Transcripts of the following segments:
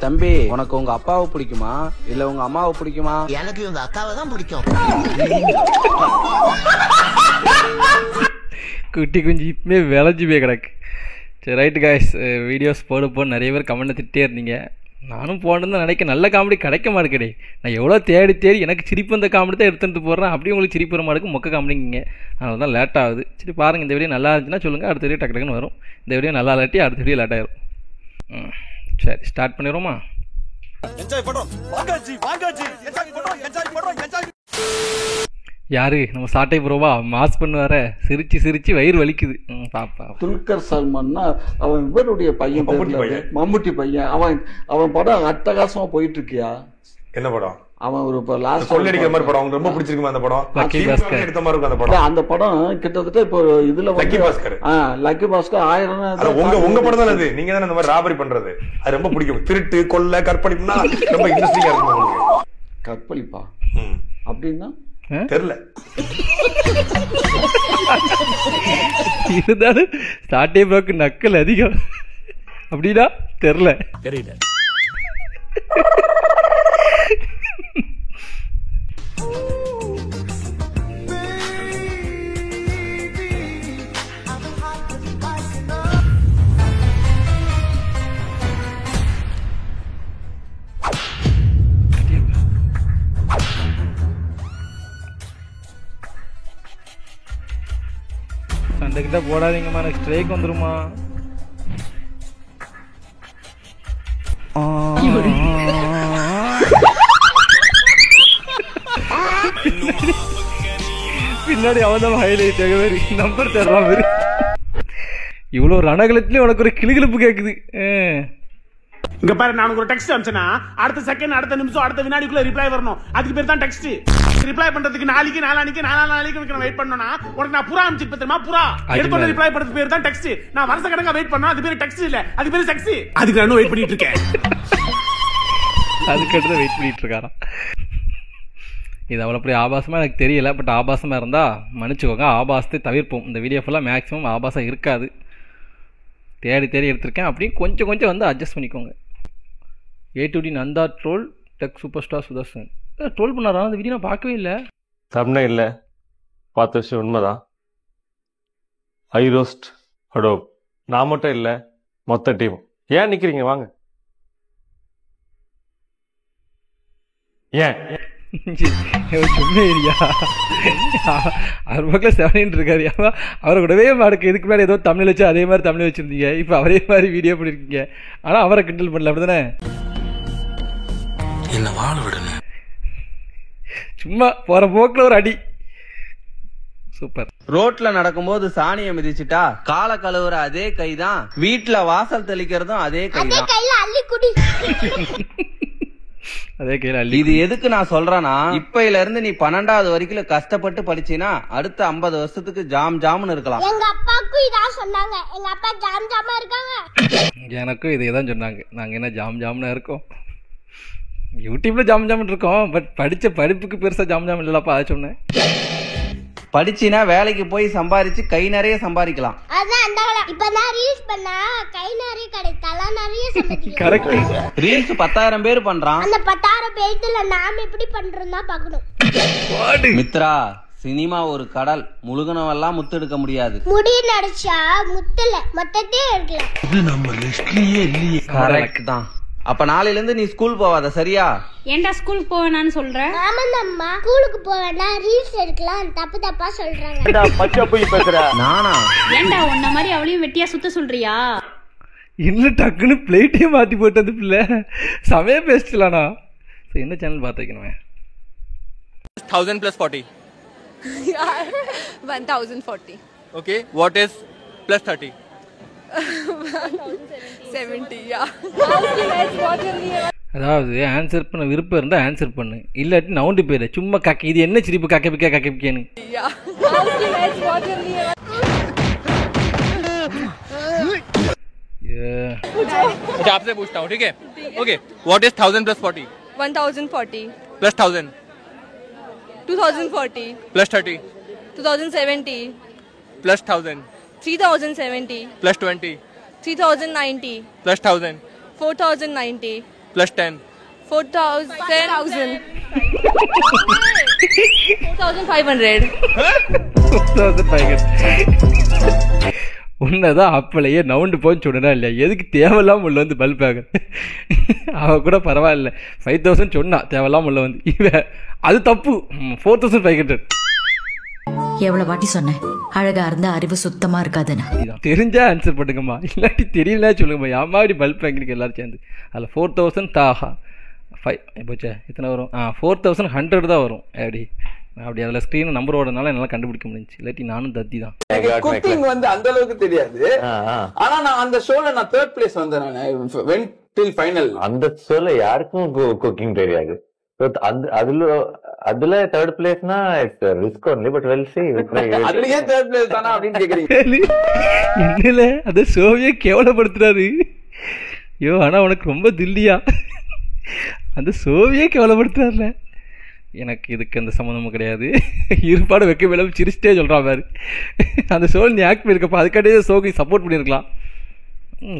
தம்பி, உனக்கு உங்க அப்பாவை பிடிக்குமா இல்ல உங்க அம்மாவை பிடிக்குமா? எனக்கு உங்க அக்காவை தான் பிடிக்கும். குட்டி குஞ்சு இப்பவே விளைஞ்சு போய் கிடக்கு. சரி, ரைட்டு காய்ஸ், வீடியோஸ் போட நிறைய பேர் கமெண்ட் திட்டே இருந்தீங்க. நானும் போனது நினைக்க நல்ல காமெடி கிடைக்க மாட்டேங்குது. நான் எவ்வளோ தேடி எனக்கு சிரிப்பு அந்த காமெடி தான் எடுத்துகிட்டு போடுறேன். அப்படியே உங்களுக்கு சிரிப்பு வர மாட்டேங்க, மொக்க காமெடிங்க. அதனால தான் லேட் ஆகுது. சரி பாருங்கள், இந்த வீடியோ நல்லா இருந்துச்சுன்னா சொல்லுங்கள், அடுத்த வீடியோ டக்கு டக்குன்னு வரும். இந்த வீடியோ நல்லா இல்லாட்டி அடுத்த வீடியோ லேட் ஆயிரும். சரி, ஸ்டார்ட் பண்ணிடுவோமா? யாரு நம்ம சாட்டை ப்ரோவா மாஸ் பண்ணுவார? சிரிச்சு வயிறு வலிக்குது. பாப்பா துல்கர் சல்மான்னா அவன் இவருடைய பையன், மம்முட்டி பையன். அவன் படம் அட்டகாசமா போயிட்டு இருக்கியா? என்ன படம்? அவன் ஒரு லாஸ்ட் சொல்லிடிக்கிற மாதிரி படம் உங்களுக்கு ரொம்ப பிடிச்சிருக்குமா? அந்த படம் லக்கி பாஸ்கர் எடுத்த மாதிரி இருக்கும். அந்த படம் அந்த படம் கிட்டத்தட்ட இப்போ இதுல லக்கி பாஸ்கர். லக்கி பாஸ்கர் 1000 உங்க படம் தானே அது? நீங்க தானே இந்த மாதிரி ராபரி பண்றது? அது ரொம்ப பிடிக்கும். திருட்டு, கொள்ளை, கற்பழிப்புனா ரொம்ப இன்ட்ரெஸ்டிங்கா இருக்கும் உங்களுக்கு. கற்பழிப்பா அப்படின்னா தெரியல. இருந்தாலும் சாட்டை ப்ரோக்கு நக்கல் அதிகம். அப்படின்னா தெரியல. சண்டைக்கிட்ட போடாதீங்கம்மா, எனக்கு ஸ்ட்ரைக் வந்துருமா? பின்னாடி அவன் ஹைலைட் நம்பர் தர்றான். இவ்வளவு ரணகலத்திலயும் உனக்கு ஒரு கிளுகிழப்பு கேக்குது. இங்க பாரு, நான் ஒரு டெக்ஸ்ட் அனுப்பிச்சேன்னா அடுத்த செகண்ட், அடுத்த நிமிஷம், அடுத்த வினாடிக்குள்ள ரிப்ளை வரணும். அதுக்கு பேர் தான் டெக்ஸ்ட். ரிப்ளை பண்றதுக்கு நாளைக்கு நான் வெயிட் பண்ணனும்னா உனக்கு நான் புறா அனுப்பிச்சிட்டு தெரியுமா? புறா எடுத்து ரிப்ளை பண்றதுக்கு பேர் தான் டெக்ஸ்ட். நான் வருஷ கணக்கா வெயிட் பண்ணா அது பேர் டெக்ஸ்ட் இல்ல, அது பேர் செக்ஸ். அதுக்கு நான் வெயிட் பண்ணிட்டு இருக்கேன். அதுக்கு அடுத்து வெயிட் பண்ணிட்டு இருக்காராம். இது அவ்வளோ அப்படி ஆபாசமாக எனக்கு தெரியல. பட் ஆபாசமாக இருந்தால் மன்னிச்சுக்கோங்க, ஆபாசத்தை தவிர்ப்போம். இந்த வீடியோ ஃபுல்லாக மேக்ஸிமம் ஆபாசம் இருக்காது. தேடி எடுத்திருக்கேன். அப்படியும் கொஞ்சம் வந்து அட்ஜஸ்ட் பண்ணிக்கோங்க. A2D Nandha troll tech super star Sudharsan troll பண்ணாரா? அந்த வீடியோ நான் பார்க்கவே இல்லை. தம்ப்நெயில் இல்லை, பார்த்த விஷயம் உண்மைதான். ஐ ரோஸ்ட் அடோப். நான் மட்டும் இல்லை, மொத்த டீம். ஏன் நிற்கிறீங்க? வாங்க. ஏன் சும்மா இல்லையா? அவர் பக்கத்தில் 7 இருக்காரு. அவரை கூடவே மாடுக்கு இதுக்கு மேலே ஏதோ தமிழ் வச்சு அதே மாதிரி தமிழ் வச்சுருந்தீங்க. இப்போ அவரே மாதிரி வீடியோ பண்ணியிருக்கீங்க. ஆனால் அவரை கிண்டல் பண்ணல, அப்படி தானே? என்ன வாழ விடுங்க. சும்மா போகிற போக்கில் ஒரு அடி. சூப்பர். ரோட்ல நடக்கும்போது சாணியை மிதிச்சுட்டா கால கழுவுற அதே கைதான், வீட்டுல வாசல் தெளிக்கிறதும் அதே கைதான். அதே கையில. இது எதுக்கு நான் சொல்றேன்னா, இப்பையில இருந்து நீ 12வது வரைக்கும் கஷ்டப்பட்டு படிச்சினா அடுத்த 50 வருஷத்துக்கு ஜாம்னு இருக்கலாம். எங்க அப்பாவுக்கும் இதான் சொன்னாங்க. எங்க அப்பா ஜாமா இருக்காங்க. எனக்கும் இதே தான் சொன்னாங்க. நாங்க என்ன ஜாம்னு இருக்கோம்? யூடியூப்ல ஜாம்னு இருக்கோம். பட் படிச்ச படிப்புக்கு பெருசா ஜாம் இல்லப்பா. அதை சொன்னேன். படிச்சினா வேலைக்கு போய் சம்பாரிச்சு கை நிறைய சம்பாதிக்கலாம். இப்ப நான் ரீல்ஸ் பண்ணா கை நிறைய கிடைத்தல நிறைய சம்பாதிக்கலாம். கரெக்ட். ரீல்ஸ் 10,000 பேர் பண்றான். அந்த 10,000 பேர்ல நாம எப்படி பண்றோம்னா பார்க்கணும். மித்ரா, சினிமா ஒரு கடல், முழுகனவெல்லாம் முத்து எடுக்க முடியாது. முடி நடிச்சா முத்துல மொத்தத்தையே எடுக்கலாம். இது நம்ம லிஸ்ட்லயே இல்லையே. கரெக்ட் தான். அப்ப நாளையில இருந்து நீ ஸ்கூல் போவாத, சரியா? ஏன்டா ஸ்கூலுக்கு போவேனான்னு சொல்ற? ஆமாம்மா, ஸ்கூலுக்கு போவேனா ரீல்ஸ் எடுக்கலாம் தப்பா சொல்றாங்க. ஏண்டா பச்சை போய் பேசுற? நானா? ஏன்டா உன்ன மாதிரி அவளையும் வெட்டியா சுத்த சொல்றியா? இன்னும் டக்குன்னு பிளேட்டே மாற்றி போட்டு அந்த பிள்ளை சமயம் பேசிடலானா? என்ன சேனல் பார்த்து வைக்கணுமே? 1000 plus 40. 1040. Okay. What is plus 30? 70. Yeah. அதாவது ஆன்சர் பண்ண விருப்பம் இருந்தால் ஆன்சர் பண்ணு, இல்லாட்டி நவுண்டு போயிரு. சும்மா கக்க இது என்ன சிரிப்பு கக்கப்பிக்கேன்னு. अच्छा, आपसे पूछता हूँ, ठीक है? Okay. What is 1000 plus 40? 1040. Plus 1000. 2040. Plus 30. 2070. Plus 1000. 3070. Plus 20. 3090. Plus 1000. 4090. plus 10. 4,000. 4,500. உன்னதான் அப்பளையே நவுண்டு போன்னு சொன்னா இல்லையா, எதுக்கு தேவையில்லாம உள்ள வந்து பல்ப் ஆக. அவ கூட பரவாயில்ல 5,000 சொன்னா, தேவையில்லாம உள்ள வந்து இவ அது தப்பு. 4,500. எவ்வளவு வாட்டி சொன்னேன் அழகா இருந்தா அறிவு சுத்தமா இருக்காதுன்னு. தெரிஞ்சா ஆன்சர் பண்ணுங்கம்மா, இல்லாட்டி தெரியல சொல்லுங்கம்மா. ஏமா இப்படி பல்ப் வாங்கிருக்கு எல்லாரும் சேர்ந்து. அதில் 4,000 தாஹா 5 போச்சா எத்தனை வரும்? 4,100 தான் வரும். அப்படி அதில் ஸ்க்ரீன் நம்பர் ஓடுறதுனால என்னால் கண்டுபிடிக்க முடிஞ்சு. இல்லாட்டி நானும் தத்தி தான். குக்கிங் வந்து அந்த அளவுக்கு தெரியாது. ஆனா நான் அந்த ஷோல நான் 3rd place வந்தேன். நான் went till final. அந்த ஷோல யாருக்கும் குக்கிங் தெரியாது. அதுல 3rd பிளேஸ்னா it's risk only, but we'll see. அதுலயே 3rd பிளேஸ் தானா அப்படின்னு கேக்குறீங்க? என்னல அத ஷோவே கேவலப்படுத்துறாரு. ஐயோ, ஆனா உனக்கு ரொம்ப தில்லியா அந்த ஷோவே கேவலப்படுத்துறாருல. எனக்கு இதுக்கு அந்த சம்மந்தமும் கிடையாது. இருப்பாடு வைக்க மேலே சிரிச்சிட்டே சொல்கிறான் பாரு. அந்த ஷோ நீ ஆக்ட் பண்ணியிருக்கப்பா, அதுக்காட்டியே ஷோக்கு சப்போர்ட் பண்ணியிருக்கலாம்.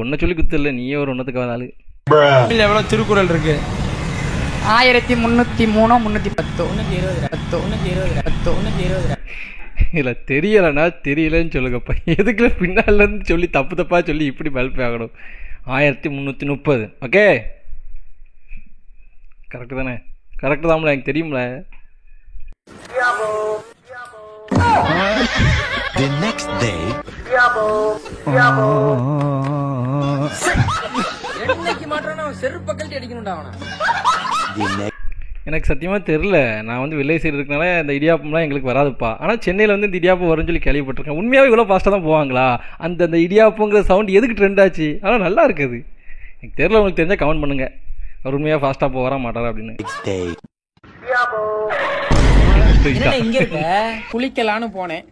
ஒன்றை சொல்லி குத்தில்ல, நீயே ஒரு ஒன்றத்துக்கு வந்தாலு. எவ்வளோ திருக்குறள் இருக்கு? 1303 310 இல்லை தெரியலைன்னா தெரியலன்னு சொல்லுங்கப்பா. எதுக்குல பின்னாலேருந்து சொல்லி தப்பு தப்பாக சொல்லி இப்படி பல்ப் ஆகணும்? 1330. ஓகே, கரெக்டு தானே? கரெக்டு தான்ல, எனக்கு தெரியும்ல. The next day. எனக்கு சத்தியமாக தெரில. நான் வந்து வில்லேஜ் சைடு இருக்கனால இந்த இடியாப்பம்லாம் எங்களுக்கு வராதுப்பா. ஆனால் சென்னையில் வந்து இந்த இடியாப்பம் வரும்னு சொல்லி கேள்விப்பட்டிருக்கேன். உண்மையாகவே இவ்வளோ ஃபாஸ்ட்டாக தான் போவாங்களா? அந்த இடியாப்பங்கிற சவுண்ட் எதுக்கு ட்ரெண்ட் ஆச்சு? ஆனால் நல்லா இருக்குது. எனக்கு தெரியல, உங்களுக்கு தெரிஞ்சால் கமெண்ட் பண்ணுங்க. அவர் உண்மையாக ஃபாஸ்ட்டாக போக வர மாட்டாரா அப்படின்னு. இங்க இருக்க குளிக்கலான்னு போனேன்,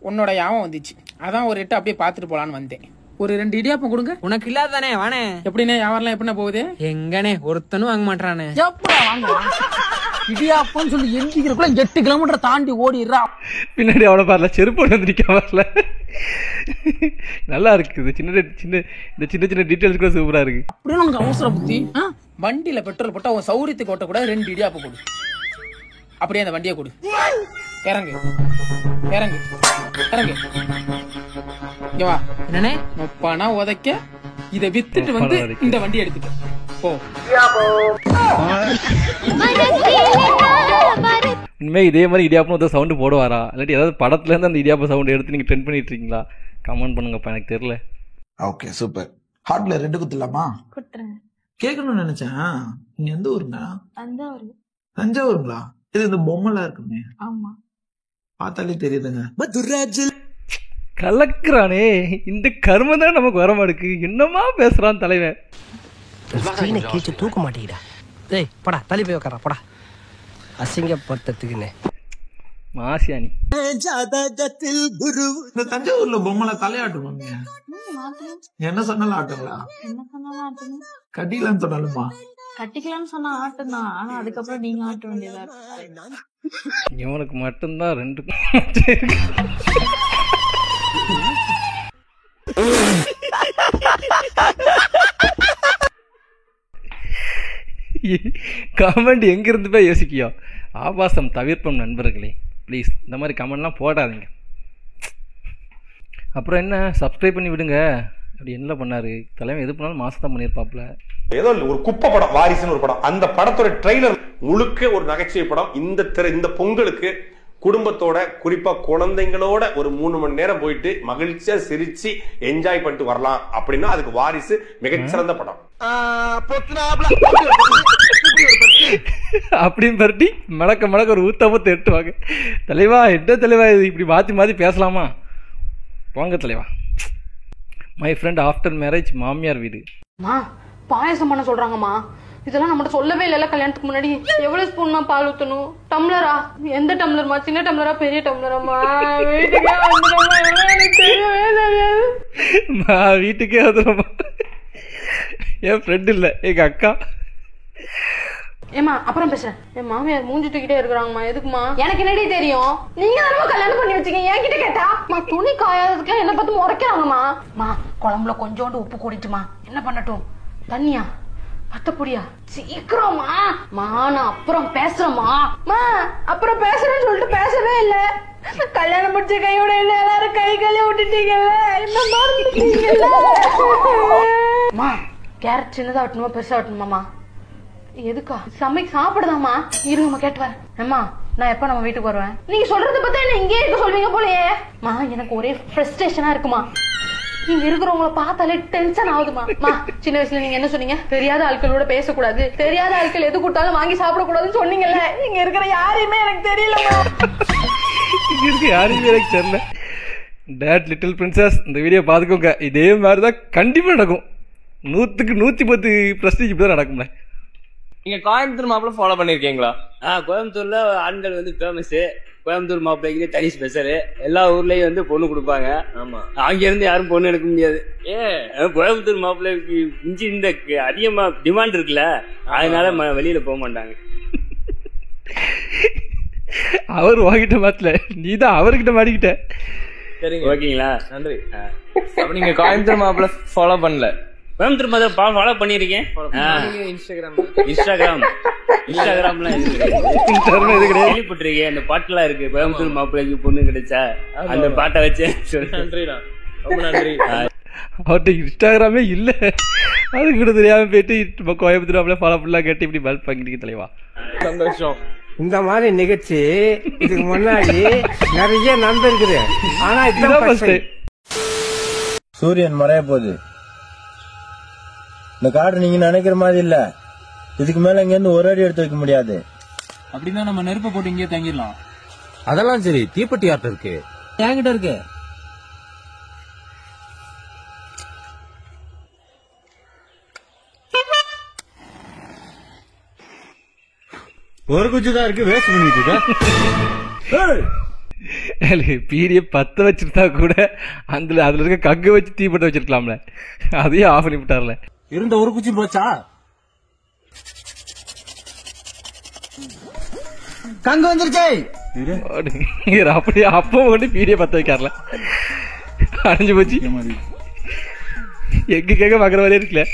உன்னோட யாபம் வந்துச்சு. அதான் ஒரு எட்டு அப்படியே பாத்துட்டு போலான்னு வந்தேன். ஒரு 2 இடியாப்பம் கொடுங்க. உனக்கு இல்லாதானே வானே? எப்படினே வியாபாரம் எப்படின்னா போகுது? எங்கனே ஒருத்தனும் வாங்க மாட்டானே. இடியாப்பம் சொல்லி எந்திக்கிறக்குள்ள 8 கிலோமீட்டர் தாண்டி ஓடிடுறா. பின்னாடி அவனை பாருல, செருப்பு வந்துருக்க வரல. நல்லா இருக்குது. சின்ன சின்ன டீட்டெயில்ஸ் கூட சூப்பரா இருக்கு. அப்படியே உனக்கு அவசர புத்தி. வண்டியில பெட்ரோல் போட்டா உன் சௌரியத்துக்கு ஓட்ட கூட 2 இடியாப்பம் கொடு. அப்படியே அந்த வண்டியை கொடு. இறங்கு இறங்கு இறங்கு. இங்க வா. என்னனே நொப்பானா உதைக்க இதை வித்துட்டு வந்து இந்த வண்டி எடுத்துக்க போ. இனிமே இதே மாதிரி இடியாப்பம் ஒரு சவுண்டு போடுவாரா? இல்லாட்டி ஏதாவது படத்துல இருந்து அந்த இடியாப்ப சவுண்ட் எடுத்து நீங்க ட்ரெண்ட் பண்ணிட்டு இருக்கீங்களா? கமெண்ட் பண்ணுங்கப்பா, எனக்கு தெரியல. Okay, super. ஹார்ட்ல 2 குத்துலாமா? குத்துறேன். கேட்கணும்னு நினைச்சேன். நீங்க எந்த ஊருங்க? தஞ்சாவூர். தஞ்சாவூருங்களா? இது இந்த பொம்மைலாம் இருக்குமே. ஆமா, பார்த்தாலே தெரியுதுங்க. கலக்குறானே, இந்த கர்மம் தான் நமக்கு வர மாட்டுக்கு. என்னமா பேசுறான் தலைவன். கீச்சு தூக்க மாட்டேங்கிறா. டேய் போடா, தள்ளி போய் உட்காரா போடா. அசிங்கப்படுத்துக்குன்னு மாசியானி. இந்த தஞ்சாவூர்ல பொம்மைல தலையாட்டுவாங்க. என்ன சொன்னாலும் ஆட்டுங்களா? என்ன சொன்னாலும் ஆட்டணும். கட்டிக்கலான்னு சொன்னாலுமா? கட்டிக்கலாம்னு சொன்னா ஆட்டம் தான். ஆனா அதுக்கப்புறம் நீங்க ஆட்ட வேண்டியதா. இவனுக்கு மட்டும்தான் 2 கமெண்ட் எங்க இருந்து போய் யோசிக்கியோ? ஆபாசம் தவிர்ப்போம் நண்பர்களே. ப்ளீஸ் இந்த மாதிரி கமெண்ட்லாம் போடாதீங்க. அப்புறம் என்ன, சப்ஸ்கிரைப் பண்ணி விடுங்க. அப்படி என்ன பண்ணாரு தலைவன்? எது பண்ணாலும் மாசம் பண்ணியிருப்பாப்ல. ஏதோ ஒரு குப்பை படம் வாரிசுன்னு ஒரு படம், அந்த படத்தோட ட்ரெய்லர் முழுக்க ஒரு நகைச்சுவை படம். இந்த பொங்கலுக்கு குடும்பத்தோட குறிப்பா குழந்தைங்களோட ஒரு 3 மணி நேரம் போயிட்டு மகிழ்ச்சியா சிரிச்சு என்ஜாய் பண்ணிட்டு வரலாம் அப்படின்னா அதுக்கு வாரிசு மிகச்சிறந்த படம். அப்படின்னு பரட்டி மடக்க ஒரு ஊத்தப்பத்தை எட்டுவாங்க. தலைவா என்ன தலைவா இது இப்படி மாத்தி மாத்தி பேசலாமா? வாங்க தலைவா. மை ஃப்ரெண்ட் ஆஃப்டர் மேரேஜ் மாமியார் வீடு. பாயசம் பண்ண சொல்றாங்கம்மா. இதெல்லாம் நம்மகிட்ட சொல்லவே இல்ல கல்யாணத்துக்கு முன்னாடி. எவ்வளவு ஸ்பூன்மா பால் ஊத்தணும்? டம்ளரா? எந்த டம்ளர்மா? சின்ன டம்ளரா பெரிய டம்ளராமா? வீட்டுக்கே வந்துடுமா? எனக்கு தெரியவே தெரியாது. வீட்டுக்கே வந்துடுமா? என் ஃப்ரெண்ட் இல்ல, எங்க அக்கா. ஏமா அப்புறம் பேசுறேன். என் மாமியார் மூஞ்சி தூக்கிட்டே இருக்கிறாங்கம்மா. எதுக்குமா? எனக்கு என்னடி தெரியும்? நீங்க தானே கல்யாணம் பண்ணி வச்சுக்கீங்க. என்கிட்ட கேட்டா துணி காயாததுக்கு என்ன பார்த்து முறைக்கிறாங்கம்மா. குழம்புல கொஞ்சோண்டு உப்பு கூடிட்டுமா? என்ன பண்ணட்டும்? தண்ணியா? அத்தப்படியா சீக்கிரமா நான் அப்புறம் பேசுறேமா அப்புறம் பேசுறேன்னு சொல்லிட்டு பேசவே இல்ல. கல்யாணம் முடிச்ச கையோட இல்ல எல்லாரும் கை கையில விட்டுட்டீங்கல்ல, என்ன மறந்துட்டீங்கல்ல. கேரட் சின்னதா வெட்டணுமா பெருசா வெட்டணுமாமா? எதுக்கா? சாப்பிடுதாமா? இருங்கம்மா கேட்டு வரேன். அம்மா நான் எப்ப நம்ம வீட்டுக்கு வருவேன்? நீங்க சொல்றத பார்த்தா என்ன இங்கே இருக்க சொல்வீங்க போலயே. எனக்கு ஒரே ஃப்ரஸ்ட்ரேஷனா இருக்குமா. நீங்க இருக்கிறவங்கள பார்த்தாலே டென்ஷன் ஆகுதுமா. சின்ன வயசுல நீங்க என்ன சொன்னீங்க? தெரியாத ஆட்களோட பேசக்கூடாது, தெரியாத ஆட்கள் எது கொடுத்தாலும் வாங்கி சாப்பிடக்கூடாதுன்னு சொன்னீங்கல்ல. இங்க இருக்கிற யாரையுமே எனக்கு தெரியலமா. இங்க இருக்க யாரையுமே எனக்கு தெரியல. டேட் லிட்டில் பிரின்சஸ் இந்த வீடியோ பார்த்துக்கோங்க. இதே மாதிரி தான் கண்டிப்பா நடக்கும். 100க்கு 110% இப்படிதான் நடக்கும்ல. நீங்க கோயம்புத்தூர் மாப்பிள்ள ஃபாலோ பண்ணிருக்கீங்களா? கோயம்புத்தூர்ல ஆண்கள் வந்து ஃபேமஸ். கோயம்புத்தூர் மாப்பிள்ளைக்கு தனி ஸ்பெஷல். எல்லா ஊர்லயும் வந்து பொண்ணு கொடுப்பாங்க. ஆமா, அங்க இருந்து யாரும் பொண்ணு எடுக்க முடியாது. கோயம்புத்தூர் மாப்பிள்ளைக்கு இஞ்சி இந்த அதிகமா டிமாண்ட் இருக்குல்ல, அதனால வெளியில போக மாட்டாங்க. அவர் வாங்கிட்ட மாத்தல, நீதான் அவர்கிட்ட மாட்டிக்கிட்ட. சரிங்க, ஓகேங்களா, நன்றி. அப்ப நீங்க கோயம்புத்தூர் மாப்பிள்ள ஃபாலோ பண்ணல? கோயம்புத்தூர் மாப்பிள்ள ஃபாலோ பண்ணிருக்கேன். இன்ஸ்டாகிராம்ல கேள்விப்பட்டிருக்கேன். அந்த பாட்டுலாம் இருக்கு, கோயம்புத்தூர் மாப்பிள்ளைக்கு பொண்ணு கிடைச்சா அந்த பாட்டை வச்சு. நன்றிடா, ரொம்ப நன்றி. அவர்கிட்ட இன்ஸ்டாகிராமே இல்ல, அது கூட தெரியாம போயிட்டு கோயம்புத்தூர் மாப்பிள்ள ஃபாலோ பண்ணலாம் கேட்டு இப்படி பல்ப் வாங்கிட்டு தலைவா. சந்தோஷம். இந்த மாதிரி நிகழ்ச்சி இதுக்கு முன்னாடி நிறைய நடந்திருக்குது. ஆனா இதுதான் சூரியன் மறைய போகுது. இந்த காடு நீங்க நினைக்கிற மாதிரி இல்ல. இதுக்கு மேல இங்க இருந்து ஒரு அடி எடுத்து வைக்க முடியாது. அப்படின்னா நம்ம நெருப்பை போட்டு இங்கே தங்கிடலாம். அதெல்லாம் சரி, தீப்பெட்டி யார்ட்ட இருக்கு? என்கிட்ட இருக்கு. ஒரு குச்சி தான் இருக்கு, வேஸ்ட் பண்ணிட்டு பீரிய 10 வச்சிருந்தா கூட அதுல இருக்க கங்கு வச்சு தீப்பட்ட வச்சிருக்கலாம்ல, அதையும் ஆஃப் பண்ணி விட்டார்ல. இருந்த ஒரு குச்சி போச்சா? கங்கு வந்துருச்சு. அப்படியே அப்போ கொண்டு பீரிய 10 வைக்கார்ல, அடைஞ்சு போச்சு. எங்க கேட்க பாக்குற மாதிரியே இருக்குல்ல.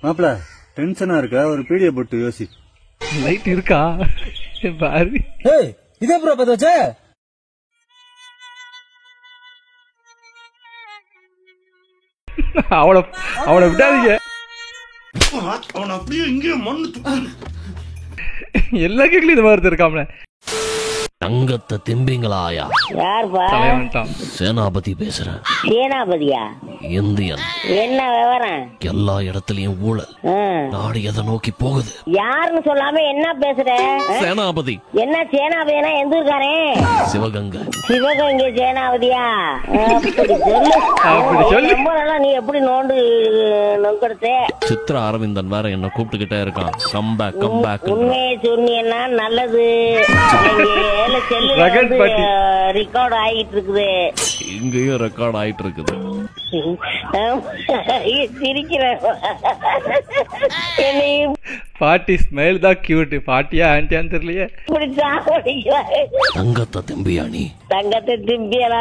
மாப்பிள டென்ஷனா இருக்க, ஒரு பீடிய போட்டு யோசி. லைட் இருக்கா பாரு. இதே ப்ரோ பத்த வச்ச அவனை விட்டாதீங்க. அவன் அப்படியே இங்கே மண்ணு எல்லா கேட்கலையும் இது மாதிரி இருக்காமல. தங்கத்தை திம்பிங்களாயா? யாருப்பா? சேனாபதி பேசுறேன். சேனாபதியா? இந்தியன். என்ன விவரம்? எல்லா இடத்துலயும் ஊழல். நாடு எதை நோக்கி போகுது? யாருன்னு சொல்லாம என்ன பேசுற? சேனாபதி. என்ன சேனாபதினா எந்த இருக்காரே? சிவகங்கை. சிவகங்கை சேனாபதியா? ரொம்ப நல்லா. நீ எப்படி நோண்டு நொக்கடுத்த? சித்ரா அரவிந்தன் வேற என்ன கூப்பிட்டுக்கிட்டே இருக்கான். Comeback comeback. உண்மையை சொன்னீங்கன்னா நல்லது. ரெக்கார்ட் ஆகிட்டு இருக்குது. இங்கேயும் ரெக்கார்ட் ஆயிட்டு இருக்குது. பாட்டி ஸ்மைல் தான் கியூட். பாட்டியா ஆன்டியான்னு தெரியலையே. தங்கத்தை திம்பியா நீ? தங்கத்தை திம்பியானா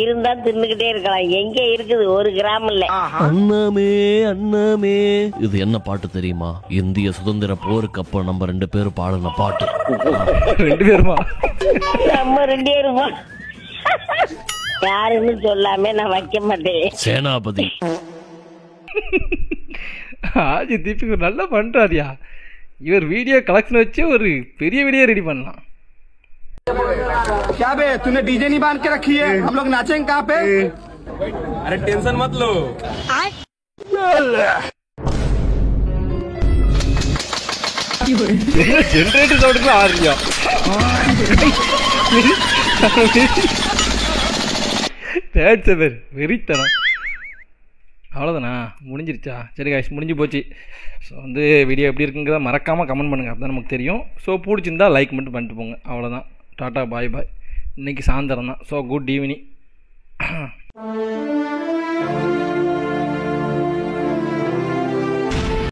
இருந்தா தின்னுகிட்டே இருக்கலாம். எங்க இருக்குது? 1 கிராம் இல்ல. அண்ணாமே அண்ணாமே. இது என்ன பாட்டு தெரியுமா? இந்திய சுதந்திர போருக்கு அப்ப நம்ம 2 பேரும் பாடின பாட்டு. 2 பேருமா? நம்ம 2 பேருமா? யாருன்னு சொல்லாம நான் வைக்க மாட்டேன். சேனாபதி. ஆஜி தீபிக் நல்லா பண்றாரியா. இவர் வீடியோ கலெக்ஷன் வச்சு ஒரு பெரிய வீடியோ ரெடி பண்ணலாம். क्या बे, तूने डीजे नहीं बांध के रखी है? हम लोग नाचेंगे कहाँ पे? अरे टेंशन मत लो. जनरेटर सौंड आ रही है. வெறித்தனம். அவ்வளோதானா? முடிஞ்சிருச்சா? சரி காய்ஸ், முடிஞ்சு போச்சு. ஸோ வந்து வீடியோ எப்படி இருக்குங்கிறத மறக்காமல் கமெண்ட் பண்ணுங்கள், அப்போ தான் நமக்கு தெரியும். ஸோ பிடிச்சிருந்தா லைக் மட்டும் பண்ணிட்டு போங்க. அவ்வளோதான். டாட்டா பாய் பாய். இன்றைக்கி சாயந்தரம் தான். So good evening.